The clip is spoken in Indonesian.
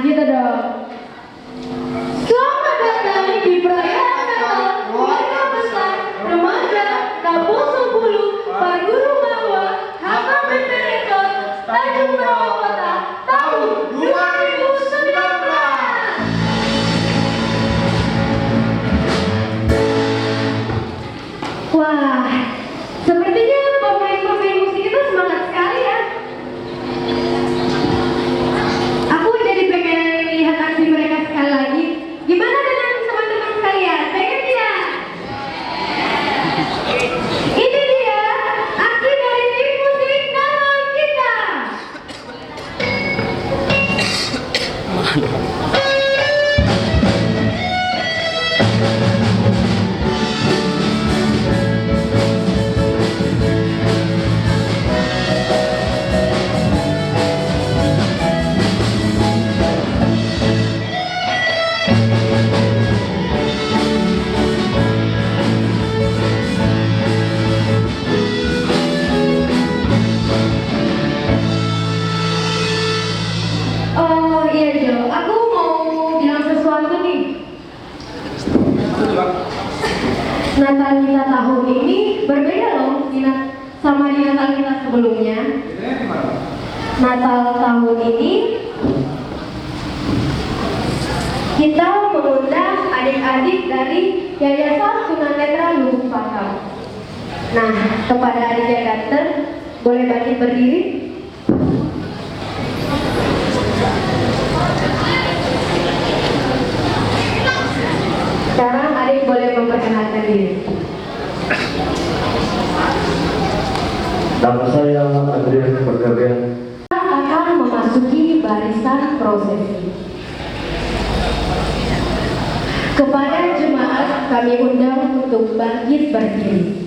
Gitu dong. Selamat datang di perayaan Natal keluarga besar Remaja Naposo Bulung Parguru Malua Hkbp Ressort Tanjung Morawa tahun 2019. Wah, sepertinya pemain-pemain musik itu semangat sekali ya. Aku jadi pengen lihat aksi mereka sekali lagi. Gimana dengan teman-teman sekalian? Pengen tidak? Ini dia aksi dari tim musik Natal kita. Oh iya Jo, aku mau bilang sesuatu nih. Natal kita tahun ini berbeda loh sama di Natal kita sebelumnya. Natal tahun ini kita mengundang adik-adik dari Yayasan Tunanetra Lubuk Pakam. Nah, kepada adik yang datang, boleh bangkit berdiri. Sekarang adik boleh memperkenalkan diri. Nama saya Adrian Pergarian. Kita akan memasuki barisan prosesi. Kepada jemaat kami undang untuk bangkit berdiri.